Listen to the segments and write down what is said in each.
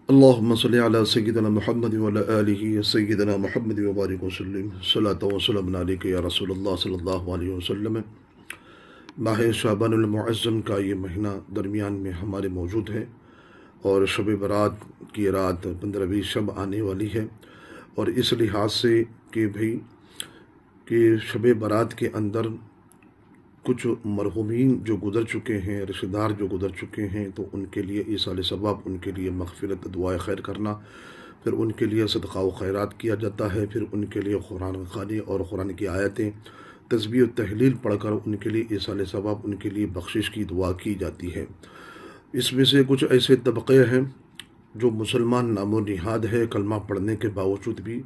اللهم صل على سيدنا محمد وعلى آله سيدنا محمد وبارك وسلم صلاة وسلام عليك يا رسول اللہ صلی اللہ علیہ وسلم۔ ماہ شعبان المعظم کا یہ مہینہ درمیان میں ہمارے موجود ہے اور شب برات کی رات 15ویں شب آنے والی ہے، اور اس لحاظ سے کہ شب برات کے اندر کچھ مرحومین جو گزر چکے ہیں، رشتہ دار جو گزر چکے ہیں، تو ان کے لیے ایصال ثواب، ان کے لیے مغفرت، دعائے خیر کرنا، پھر ان کے لیے صدقہ و خیرات کیا جاتا ہے، پھر ان کے لیے قرآن خوانی اور قرآن کی آیتیں، تسبیح و تحلیل پڑھ کر ان کے لیے ایصال ثواب، ان کے لیے بخشش کی دعا کی جاتی ہے۔ اس میں سے کچھ ایسے طبقے ہیں جو مسلمان نام و نہاد ہے، کلمہ پڑھنے کے باوجود بھی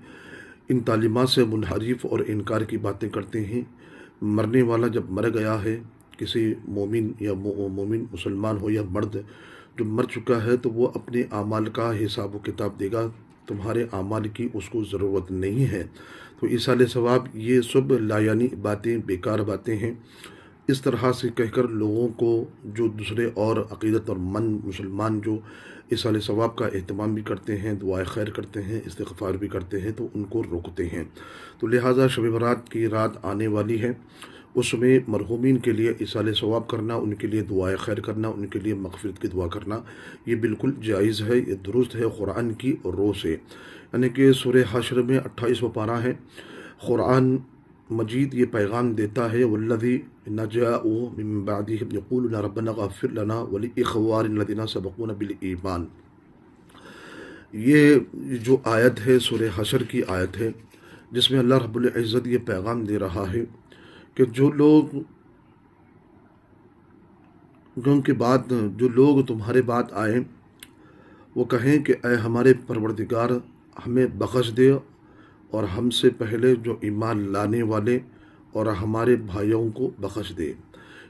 ان تعلیمات سے منحرف اور انکار کی باتیں کرتے ہیں۔ مرنے والا جب مر گیا ہے، کسی مومن یا مومن مسلمان ہو یا مرد جو مر چکا ہے، تو وہ اپنے اعمال کا حساب و کتاب دے گا، تمہارے اعمال کی اس کو ضرورت نہیں ہے۔ تو ایصال ثواب یہ سب لایعنی باتیں، بیکار باتیں ہیں۔ اس طرح سے کہہ کر لوگوں کو، جو دوسرے اور عقیدت اور مند مسلمان جو ایصال ثواب کا اہتمام بھی کرتے ہیں، دعائے خیر کرتے ہیں، استغفار بھی کرتے ہیں، تو ان کو روکتے ہیں۔ تو لہٰذا شب برات کی رات آنے والی ہے، اس میں مرحومین کے لیے ایصال ثواب کرنا، ان کے لیے دعائے خیر کرنا، ان کے لیے مغفرت کی دعا کرنا، یہ بالکل جائز ہے، یہ درست ہے قرآن کی روح سے۔ یعنی کہ سورہ حشر میں 28واں پارہ ہے، قرآن مجید یہ پیغام دیتا ہے، والذین جاءوا من بعدهم یقولون ربنا اغفر لنا ولاخواننا الذین سبقونا بالایمان۔ یہ جو آیت ہے سورہ حشر کی آیت ہے، جس میں اللہ رب العزت یہ پیغام دے رہا ہے کہ جو لوگ تمہارے بعد آئیں، وہ کہیں کہ اے ہمارے پروردگار، ہمیں بخش دے، اور ہم سے پہلے جو ایمان لانے والے اور ہمارے بھائیوں کو بخش دے۔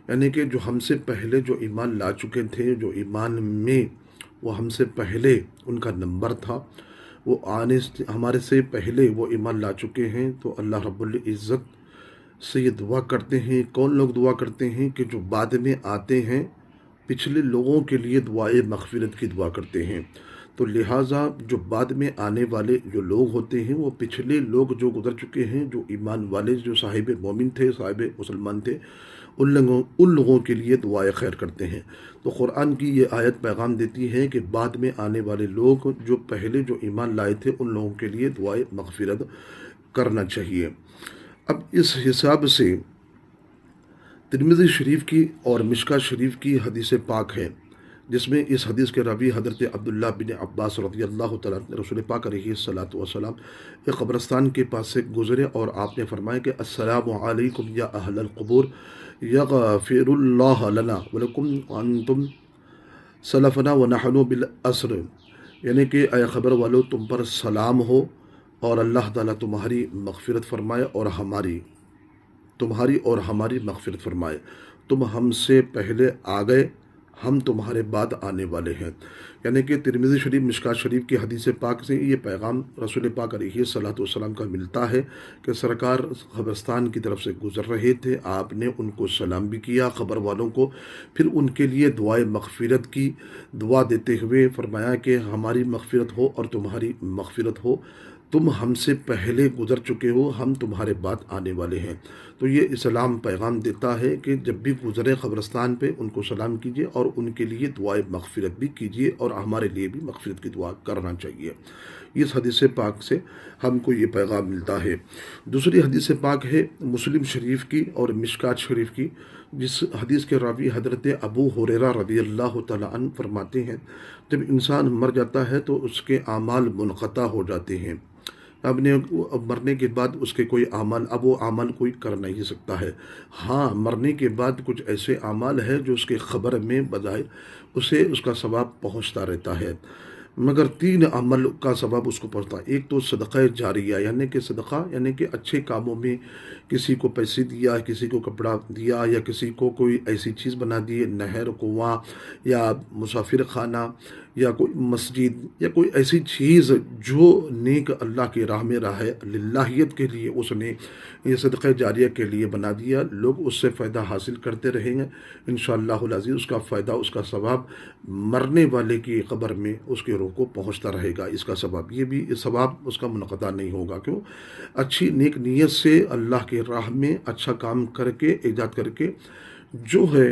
یعنی کہ جو ہم سے پہلے جو ایمان لا چکے تھے، جو ایمان میں وہ ہم سے پہلے ان کا نمبر تھا، وہ ہمارے سے پہلے وہ ایمان لا چکے ہیں، تو اللہ رب العزت سے یہ دعا کرتے ہیں۔ کون لوگ دعا کرتے ہیں؟ کہ جو بعد میں آتے ہیں، پچھلے لوگوں کے لیے دعائے مغفرت کی دعا کرتے ہیں۔ تو لہٰذا جو بعد میں آنے والے جو لوگ ہوتے ہیں، وہ پچھلے لوگ جو گزر چکے ہیں، جو ایمان والے، جو صاحب مومن تھے، صاحب مسلمان تھے، ان لوگوں کے لیے دعائے خیر کرتے ہیں۔ تو قرآن کی یہ آیت پیغام دیتی ہے کہ بعد میں آنے والے لوگ جو پہلے جو ایمان لائے تھے، ان لوگوں کے لیے دعائے مغفرت کرنا چاہیے۔ اب اس حساب سے ترمذی شریف کی اور مشکوہ شریف کی حدیث پاک ہے، جس میں اس حدیث کے راوی حضرت عبداللہ بن عباس رضی اللہ تعالیٰ عنہ، رسول پاک علیہ الصلاۃ والسلام ایک قبرستان کے پاس سے گزرے، اور آپ نے فرمایا کہ السلام علیکم یا اہل القبور، یغفر اللہ لنا ولکم وانتم سلفنا ونحن بالعصر۔ یعنی کہ اے خبر والو، تم پر سلام ہو، اور اللہ تعالیٰ تمہاری مغفرت فرمائے اور ہماری مغفرت فرمائے۔ تم ہم سے پہلے آ گئے، ہم تمہارے بعد آنے والے ہیں۔ یعنی کہ ترمذی شریف، مشکوہ شریف کی حدیث پاک سے یہ پیغام رسول پاک علیہ الصلاۃ والسلام کا ملتا ہے کہ سرکار قبرستان کی طرف سے گزر رہے تھے، آپ نے ان کو سلام بھی کیا، خبر والوں کو، پھر ان کے لیے دعائے مغفرت کی دعا دیتے ہوئے فرمایا کہ ہماری مغفرت ہو اور تمہاری مغفرت ہو، تم ہم سے پہلے گزر چکے ہو، ہم تمہارے بعد آنے والے ہیں۔ تو یہ اسلام پیغام دیتا ہے کہ جب بھی گزرے قبرستان پہ، ان کو سلام کیجیے اور ان کے لیے دعائے مغفرت بھی کیجیے، اور ہمارے لیے بھی مغفرت کی دعا کرنا چاہیے۔ اس حدیث پاک سے ہم کو یہ پیغام ملتا ہے۔ دوسری حدیث پاک ہے مسلم شریف کی اور مشکوہ شریف کی، جس حدیث کے راوی حضرت ابو ہریرہ رضی اللہ تعالیٰ عنہ فرماتے ہیں، جب انسان مر جاتا ہے تو اس کے اعمال منقطع ہو جاتے ہیں۔ اب مرنے کے بعد اس کے کوئی اعمال، اب وہ اعمال کوئی کر نہیں سکتا ہے۔ ہاں، مرنے کے بعد کچھ ایسے اعمال ہیں جو اس کے خبر میں بظاہر اسے اس کا ثواب پہنچتا رہتا ہے، مگر 3 عمل کا ثواب اس کو پہنچتا ہے۔ ایک تو صدقہ جاریہ، یعنی کہ صدقہ، یعنی کہ اچھے کاموں میں کسی کو پیسے دیا، کسی کو کپڑا دیا، یا کسی کو کوئی ایسی چیز بنا دی، نہر، کنواں یا مسافر خانہ یا کوئی مسجد یا کوئی ایسی چیز جو نیک اللہ کی راہ میں راہ للہیت کے لیے اس نے یہ صدقہ جاریہ کے لیے بنا دیا، لوگ اس سے فائدہ حاصل کرتے رہیں گے انشاءاللہ العزیز۔ اس کا فائدہ، اس کا ثواب مرنے والے کی قبر میں اس کے روح کو پہنچتا رہے گا۔ اس کا ثواب، یہ بھی ثواب اس کا منقطع نہیں ہوگا۔ کیوں؟ اچھی نیک نیت سے اللہ کی راہ میں اچھا کام کر کے، ایجاد کر کے جو ہے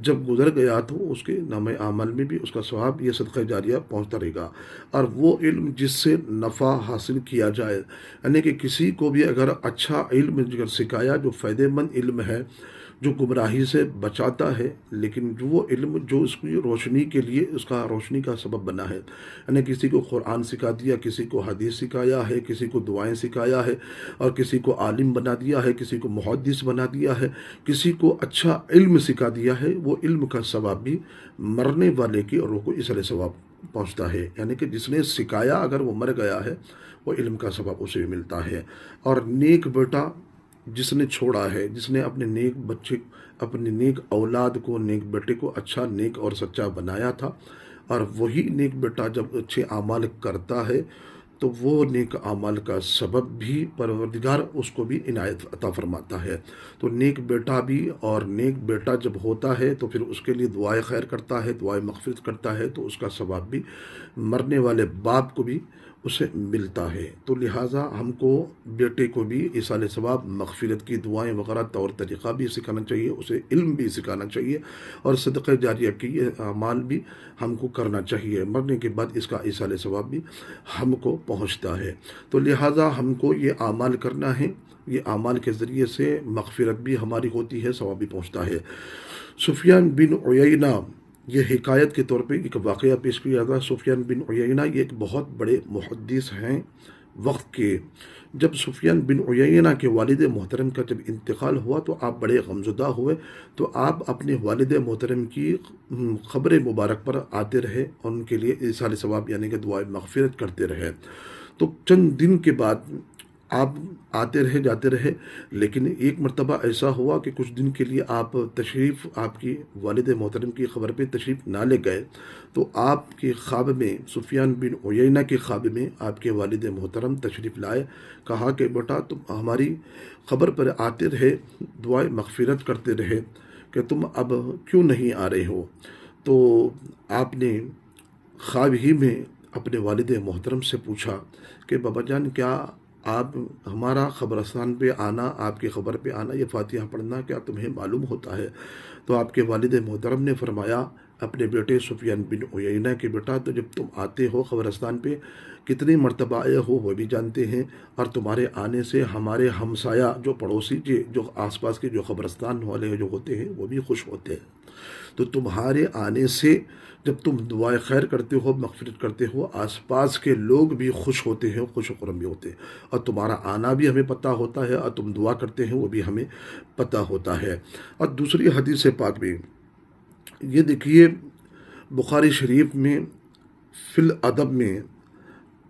جب گزر گیا تو اس کے نام اعمال میں بھی اس کا ثواب یہ صدقہ جاریہ پہنچتا رہے گا۔ اور وہ علم جس سے نفع حاصل کیا جائے، یعنی کہ کسی کو بھی اگر اچھا علم اگر سکھایا جو فائدہ مند علم ہے، جو گمراہی سے بچاتا ہے، لیکن وہ علم جو اس کی روشنی کے لیے اس کا روشنی کا سبب بنا ہے، یعنی کسی کو قرآن سکھا دیا، کسی کو حدیث سکھایا ہے، کسی کو دعائیں سکھایا ہے، اور کسی کو عالم بنا دیا ہے، کسی کو محدث بنا دیا ہے، کسی کو اچھا علم سکھا دیا ہے، وہ علم کا ثواب بھی مرنے والے کی روح کو اس لیے ثواب پہنچتا ہے۔ یعنی کہ جس نے سکھایا اگر وہ مر گیا ہے، وہ علم کا ثواب اسے ملتا ہے۔ اور نیک بیٹا جس نے چھوڑا ہے، جس نے اپنے نیک بچے، اپنے نیک اولاد کو، نیک بیٹے کو اچھا، نیک اور سچا بنایا تھا، اور وہی نیک بیٹا جب اچھے اعمال کرتا ہے تو وہ نیک اعمال کا سبب بھی پروردگار اس کو بھی عنایت عطا فرماتا ہے۔ تو نیک بیٹا بھی، اور نیک بیٹا جب ہوتا ہے تو پھر اس کے لیے دعائے خیر کرتا ہے، دعائے مغفرت کرتا ہے، تو اس کا ثواب بھی مرنے والے باپ کو بھی اسے ملتا ہے۔ تو لہٰذا ہم کو بیٹے کو بھی ایصال ثواب، مغفرت کی دعائیں وغیرہ طور طریقہ بھی سکھانا چاہیے، اسے علم بھی سکھانا چاہیے، اور صدقہ جاریہ کی اعمال بھی ہم کو کرنا چاہیے۔ مرنے کے بعد اس کا ایصال ثواب بھی ہم کو پہنچتا ہے۔ تو لہٰذا ہم کو یہ اعمال کرنا ہے، یہ اعمال کے ذریعے سے مغفرت بھی ہماری ہوتی ہے، ثواب بھی پہنچتا ہے۔ سفیان بن عیینہ، یہ حکایت کے طور پہ ایک واقعہ پیش کیا جاتا ہے۔ سفیان بن عیینہ یہ ایک بہت بڑے محدث ہیں وقت کے۔ جب سفیان بن عیینہ کے والد محترم کا جب انتقال ہوا تو آپ بڑے غمزدہ ہوئے، تو آپ اپنے والد محترم کی قبر مبارک پر آتے رہے، اور ان کے لیے ایصال ثواب یعنی کہ دعائے مغفرت کرتے رہے۔ تو چند دن کے بعد آپ آتے رہے، جاتے رہے، لیکن ایک مرتبہ ایسا ہوا کہ کچھ دن کے لیے آپ تشریف، آپ کی والد محترم کی خبر پہ تشریف نہ لے گئے، تو آپ کے خواب میں، سفیان بن عیینہ کے خواب میں آپ کے والد محترم تشریف لائے، کہا کہ بیٹا تم ہماری خبر پر آتے رہے، دعائے مغفرت کرتے رہے، کہ تم اب کیوں نہیں آ رہے ہو؟ تو آپ نے خواب ہی میں اپنے والد محترم سے پوچھا کہ بابا جان، کیا آپ ہمارا قبرستان پہ آنا، آپ کی خبر پہ آنا، یہ فاتحہ پڑھنا کیا تمہیں معلوم ہوتا ہے؟ تو آپ کے والد محترم نے فرمایا اپنے بیٹے سفیان بن عیینہ کے، بیٹا تو جب تم آتے ہو قبرستان پہ کتنی مرتبہ آئے ہو وہ بھی جانتے ہیں، اور تمہارے آنے سے ہمارے ہمسایہ جو پڑوسی جو آس پاس کے جو قبرستان والے جو ہوتے ہیں وہ بھی خوش ہوتے ہیں۔ تو تمہارے آنے سے جب تم دعائے خیر کرتے ہو، مغفرت کرتے ہو، آس پاس کے لوگ بھی خوش ہوتے ہیں، خوش و خرم بھی ہوتے ہیں، اور تمہارا آنا بھی ہمیں پتہ ہوتا ہے، اور تم دعا کرتے ہیں وہ بھی ہمیں پتہ ہوتا ہے۔ اور دوسری حدیث پاک میں یہ دیکھیے، بخاری شریف میں فی الادب میں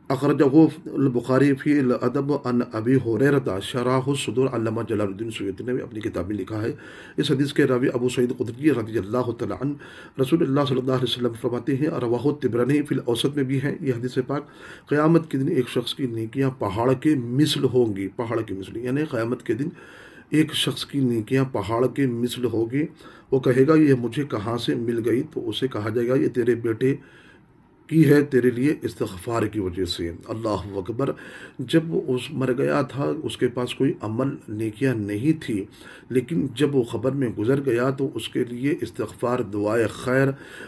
اخرجہ البخاری فی الادب عن ابی ہریرہ شرح الصدور، علامہ جلال الدین سیوطی نے اپنی کتاب میں لکھا ہے۔ اس حدیث کے راوی ابو سعید خدری رضی اللہ تعالیٰ عنہ، رسول اللہ صلی اللہ علیہ وسلم فرماتے ہیں، رواہ الطبرانی فی الاوسط میں بھی ہے یہ حدیث پاک، قیامت کے دن ایک شخص کی نیکیاں پہاڑ کے مثل ہوں گی، پہاڑ کے مثل، یعنی قیامت کے دن ایک شخص کی نیکیاں پہاڑ کے مثل ہوگی۔ وہ کہے گا یہ مجھے کہاں سے مل گئی؟ تو اسے کہا جائے گا یہ تیرے بیٹے کی ہے، تیرے لیے استغفار کی وجہ سے۔ اللہ اکبر۔ جب وہ مر گیا تھا، اس کے پاس کوئی عمل نیکیاں نہیں تھی، لیکن جب وہ قبر میں گزر گیا تو اس کے لیے استغفار، دعائے خیر،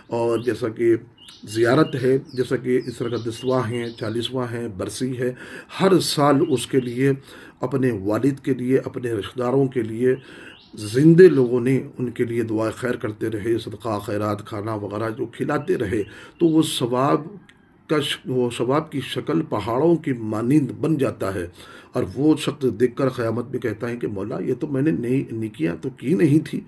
اور جیسا کہ زیارت ہے، جیسا کہ اس طرح کا 10واں ہیں، 40واں ہیں، برسی ہے، ہر سال اس کے لیے، اپنے والد کے لیے، اپنے رشتہ داروں کے لیے، زندے لوگوں نے ان کے لیے دعائے خیر کرتے رہے، صدقہ خیرات، کھانا وغیرہ جو کھلاتے رہے، تو وہ ثواب کی شکل پہاڑوں کی مانند بن جاتا ہے، اور وہ شخص دیکھ کر قیامت میں کہتا ہے کہ مولا یہ تو میں نے نئی نیکیاں تو کی نہیں تھی،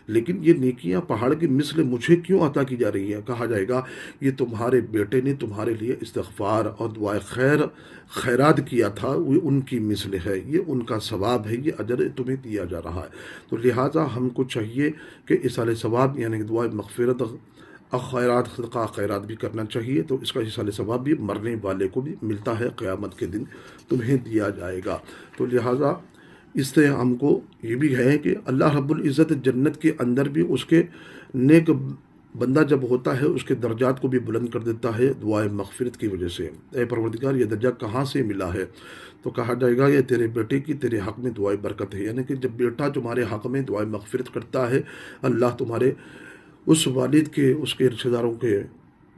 لیکن یہ نیکیاں پہاڑ کی مثل مجھے کیوں عطا کی جا رہی ہیں؟ کہا جائے گا یہ تمہارے بیٹے نے تمہارے لیے استغفار اور دعائے خیرات کیا تھا، وہ ان کی مثل ہے، یہ ان کا ثواب ہے، یہ اجر تمہیں دیا جا رہا ہے۔ تو لہٰذا ہم کو چاہیے کہ ایصال ثواب یعنی کہ دعائے مغفرت خیرات صدقہ خیرات بھی کرنا چاہیے، تو اس کا ایصال ثواب بھی مرنے والے کو بھی ملتا ہے، قیامت کے دن تمہیں دیا جائے گا۔ تو لہٰذا اس سے ہم کو یہ بھی ہے کہ اللہ رب العزت جنت کے اندر بھی اس کے نیک بندہ جب ہوتا ہے اس کے درجات کو بھی بلند کر دیتا ہے دعائے مغفرت کی وجہ سے۔ اے پروردگار یہ درجہ کہاں سے ملا ہے؟ تو کہا جائے گا یہ تیرے بیٹے کی تیرے حق میں دعائے برکت ہے، یعنی کہ جب بیٹا تمہارے حق میں دعائے مغفرت کرتا ہے، اللہ تمہارے اس والد کے اس کے رشتہ داروں کے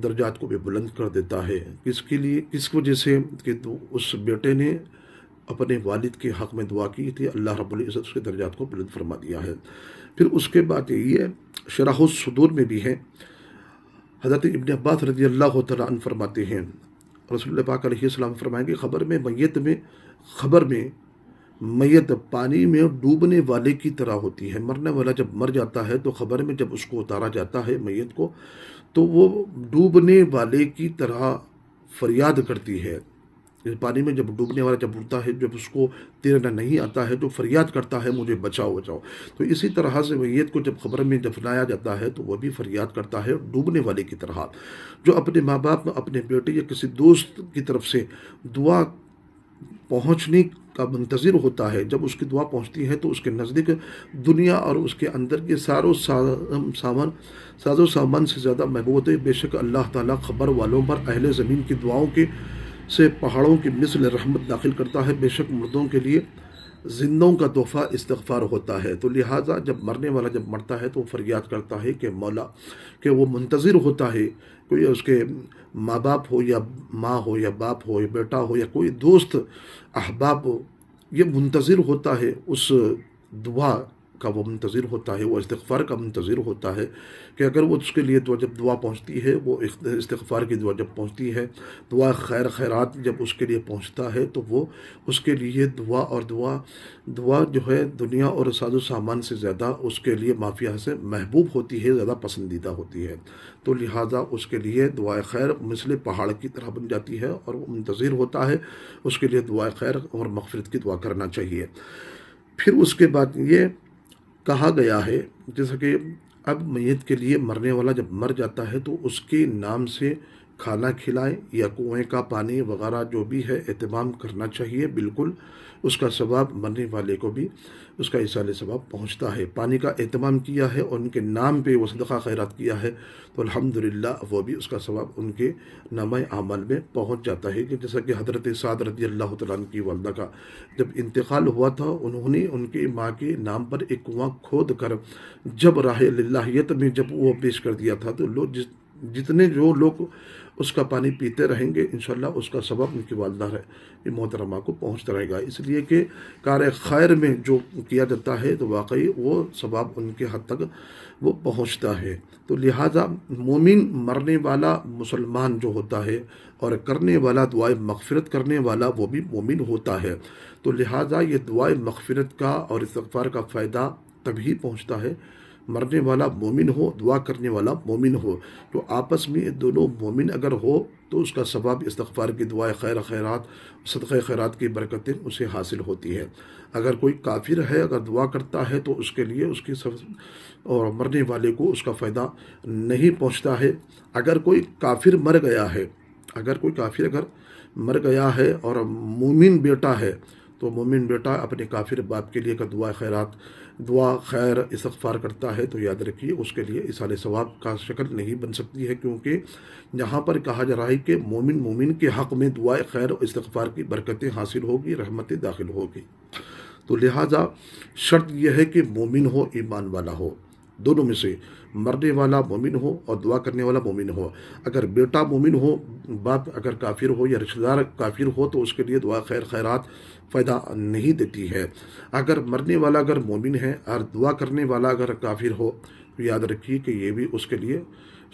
درجات کو بھی بلند کر دیتا ہے۔ کس کے لیے؟ کس وجہ سے کہ اس بیٹے نے اپنے والد کے حق میں دعا کی تھی، اللہ رب العزت اس کے درجات کو بلند فرما دیا ہے۔ پھر اس کے بعد یہ شرح الصدور میں بھی ہے، حضرت ابن عباس رضی اللہ تعالیٰ عنہ فرماتے ہیں، رسول اللہ پاک علیہ السلام فرمائیں گے خبر میں میت پانی میں ڈوبنے والے کی طرح ہوتی ہے۔ مرنے والا جب مر جاتا ہے تو خبر میں جب اس کو اتارا جاتا ہے میت کو، تو وہ ڈوبنے والے کی طرح فریاد کرتی ہے۔ پانی میں جب ڈوبنے والا جب اٹھتا ہے، جب اس کو تیرنا نہیں آتا ہے، جو فریاد کرتا ہے مجھے بچاؤ بچاؤ، تو اسی طرح سے میت کو جب قبر میں دفنایا جاتا ہے تو وہ بھی فریاد کرتا ہے ڈوبنے والے کی طرح۔ جو اپنے ماں باپ، اپنے بیٹے یا کسی دوست کی طرف سے دعا پہنچنے کا منتظر ہوتا ہے، جب اس کی دعا پہنچتی ہے تو اس کے نزدیک دنیا اور اس کے اندر کے ساز و سامان سے زیادہ محبوب ہے۔ بے شک اللہ تعالیٰ خبر والوں پر اہل زمین کی دعاؤں کے سے پہاڑوں کی مثل رحمت داخل کرتا ہے۔ بے شک مردوں کے لیے زندوں کا تحفہ استغفار ہوتا ہے۔ تو لہٰذا جب مرنے والا جب مرتا ہے تو وہ فریاد کرتا ہے کہ مولا، کہ وہ منتظر ہوتا ہے، کوئی اس کے ماں باپ ہو یا ماں ہو یا باپ ہو یا بیٹا ہو یا کوئی دوست احباب ہو، یہ منتظر ہوتا ہے اس دعا کا، وہ منتظر ہوتا ہے، وہ استغفار کا منتظر ہوتا ہے کہ اگر وہ اس کے لیے جب دعا پہنچتی ہے، وہ استغفار کی دعا جب پہنچتی ہے، دعا خیرات جب اس کے لیے پہنچتا ہے، تو وہ اس کے لیے دعا جو ہے دنیا اور ساز و سامان سے زیادہ اس کے لیے معافیہ سے محبوب ہوتی ہے، زیادہ پسندیدہ ہوتی ہے۔ تو لہٰذا اس کے لیے دعائے خیر مثل پہاڑ کی طرح بن جاتی ہے اور وہ منتظر ہوتا ہے، اس کے لیے دعائے خیر اور مغفرت کی دعا کرنا چاہیے۔ پھر اس کے بعد یہ کہا گیا ہے، جیسا کہ اب میت کے لیے مرنے والا جب مر جاتا ہے تو اس کے نام سے کھانا کھلائیں یا کنویں کا پانی وغیرہ جو بھی ہے اہتمام کرنا چاہیے، بالکل اس کا ثواب مرنے والے کو بھی اس کا ایصال ثواب پہنچتا ہے۔ پانی کا اہتمام کیا ہے اور ان کے نام پہ وہ صدقہ خیرات کیا ہے تو الحمدللہ وہ بھی اس کا ثواب ان کے نامہ اعمال میں پہنچ جاتا ہے۔ جیسا کہ حضرت سعد رضی اللہ تعالیٰ عنہ کی والدہ کا جب انتقال ہوا تھا، انہوں نے ان کی ماں کے نام پر ایک کنواں کھود کر جب راہ للہیت میں جب وہ پیش کر دیا تھا، تو جتنے جو لوگ اس کا پانی پیتے رہیں گے انشاءاللہ اس کا ثواب ان کی والدہ محترمہ کو پہنچتا رہے گا، اس لیے کہ کار خیر میں جو کیا جاتا ہے تو واقعی وہ ثواب ان کے حد تک وہ پہنچتا ہے۔ تو لہٰذا مومن مرنے والا مسلمان جو ہوتا ہے اور کرنے والا دعائے مغفرت کرنے والا وہ بھی مومن ہوتا ہے، تو لہٰذا یہ دعائے مغفرت کا اور استغفار کا فائدہ تبھی پہنچتا ہے مرنے والا مومن ہو، دعا کرنے والا مومن ہو۔ تو آپس میں دونوں مومن اگر ہو تو اس کا ثواب استغفار کی دعائے خیرات صدقہ خیرات کی برکتیں اسے حاصل ہوتی ہے۔ اگر کوئی کافر ہے اگر دعا کرتا ہے تو اس کے لیے اس کی اور مرنے والے کو اس کا فائدہ نہیں پہنچتا ہے۔ اگر کوئی کافر مر گیا ہے، اگر مر گیا ہے اور مومن بیٹا ہے تو مومن بیٹا اپنے کافر باپ کے لیے کا دعا خیر استغفار کرتا ہے تو یاد رکھیے اس کے لیے ایصال ثواب کا شکل نہیں بن سکتی ہے، کیونکہ یہاں پر کہا جا رہا ہے کہ مومن کے حق میں دعائے خیر اور استغفار کی برکتیں حاصل ہوگی، رحمتیں داخل ہوگی۔ تو لہٰذا شرط یہ ہے کہ مومن ہو، ایمان والا ہو، دونوں میں سے مرنے والا مومن ہو اور دعا کرنے والا مومن ہو۔ اگر بیٹا مومن ہو، باپ اگر کافر ہو یا رشتہ دار کافر ہو تو اس کے لیے دعا خیرات فائدہ نہیں دیتی ہے۔ اگر مرنے والا اگر مومن ہے اور دعا کرنے والا اگر کافر ہو تو یاد رکھیے کہ یہ بھی اس کے لیے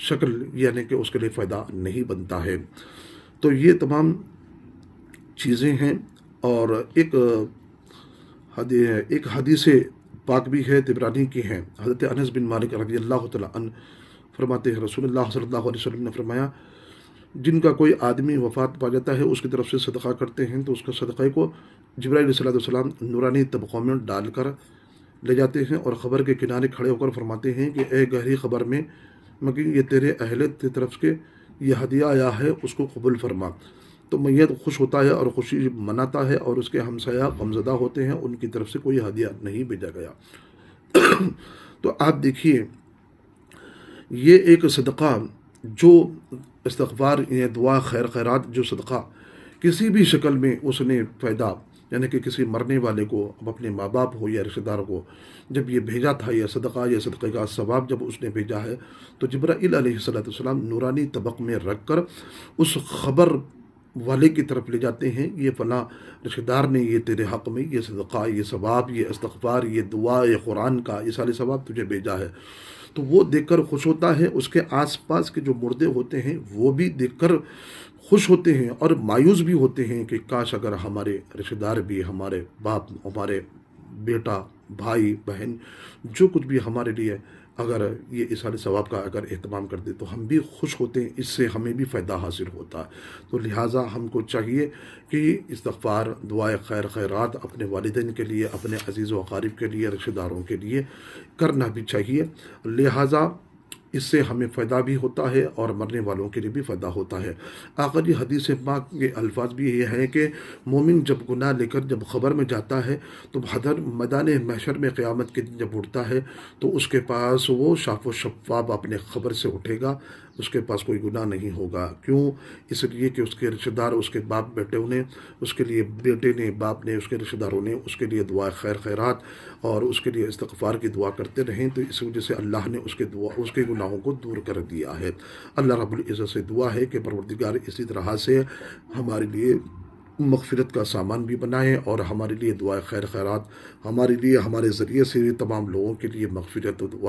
شکل یعنی کہ اس کے لیے فائدہ نہیں بنتا ہے۔ تو یہ تمام چیزیں ہیں۔ اور ایک حدیث پاک بھی ہے، طبرانی کی ہیں۔ حضرت انس بن مالک رضی اللہ تعالیٰ عنہ فرماتے ہیں رسول اللہ صلی اللہ علیہ وسلم نے فرمایا، جن کا کوئی آدمی وفات پا جاتا ہے اس کی طرف سے صدقہ کرتے ہیں تو اس کا صدقے کو جبرائیل علیہ السلام نورانی طبقوں میں ڈال کر لے جاتے ہیں اور خبر کے کنارے کھڑے ہو کر فرماتے ہیں کہ اے گہری خبر میں مگر یہ تیرے اہل کی طرف سے یہ ہدیہ آیا ہے، اس کو قبول فرما۔ تو میت خوش ہوتا ہے اور خوشی مناتا ہے، اور اس کے ہمسایہ غمزدہ ہوتے ہیں، ان کی طرف سے کوئی ہدیہ نہیں بھیجا گیا۔ تو آپ دیکھیے، یہ ایک صدقہ جو استغفار، یہ دعا خیر خیرات، جو صدقہ کسی بھی شکل میں اس نے پیدا، یعنی کہ کسی مرنے والے کو، اب اپنے ماں باپ ہو یا رشتہ دار کو جب یہ بھیجا تھا، یہ صدقہ یا صدقے کا ثواب جب اس نے بھیجا ہے، تو جبرائیل علیہ السلام نورانی طبق میں رکھ کر اس خبر والے کی طرف لے جاتے ہیں، یہ فلاں رشتہ دار نے یہ تیرے حق میں یہ صدقہ، یہ ثواب، یہ استغفار، یہ دعا، یہ قرآن کا یہ سارے ثواب تجھے بھیجا ہے۔ تو وہ دیکھ کر خوش ہوتا ہے، اس کے آس پاس کے جو مردے ہوتے ہیں وہ بھی دیکھ کر خوش ہوتے ہیں اور مایوس بھی ہوتے ہیں کہ کاش اگر ہمارے رشتہ دار بھی، ہمارے باپ، ہمارے بیٹا، بھائی، بہن، جو کچھ بھی ہمارے لیے اگر یہ اس سارے ثواب کا اگر اہتمام کر دے تو ہم بھی خوش ہوتے ہیں، اس سے ہمیں بھی فائدہ حاصل ہوتا ہے۔ تو لہٰذا ہم کو چاہیے کہ استغفار، دعائے خیر خیرات اپنے والدین کے لیے، اپنے عزیز و اقارب کے لیے، رشتہ داروں کے لیے کرنا بھی چاہیے۔ لہٰذا اس سے ہمیں فائدہ بھی ہوتا ہے اور مرنے والوں کے لیے بھی فائدہ ہوتا ہے۔ آخری حدیث پاک کے الفاظ بھی یہ ہیں کہ مومن جب گناہ لے کر جب خبر میں جاتا ہے تو حضر میدان محشر میں قیامت کے دن جب اٹھتا ہے تو اس کے پاس وہ شاف و شفاف اپنے خبر سے اٹھے گا، اس کے پاس کوئی گناہ نہیں ہوگا۔ کیوں؟ اس لیے کہ اس کے رشتہ دار، اس کے باپ بیٹوں نے، اس کے لیے بیٹے نے، باپ نے، اس کے رشتہ داروں نے اس کے لیے دعا خیر خیرات اور اس کے لیے استغفار کی دعا کرتے رہیں، تو اس وجہ سے اللہ نے اس کے گناہوں کو دور کر دیا ہے۔ اللہ رب العزت سے دعا ہے کہ پروردگار اسی طرح سے ہمارے لیے مغفرت کا سامان بھی بنائے اور ہمارے لیے دعا خیر خیرات، ہمارے لیے، ہمارے ذریعے سے تمام لوگوں کے لیے مغفرت و دعا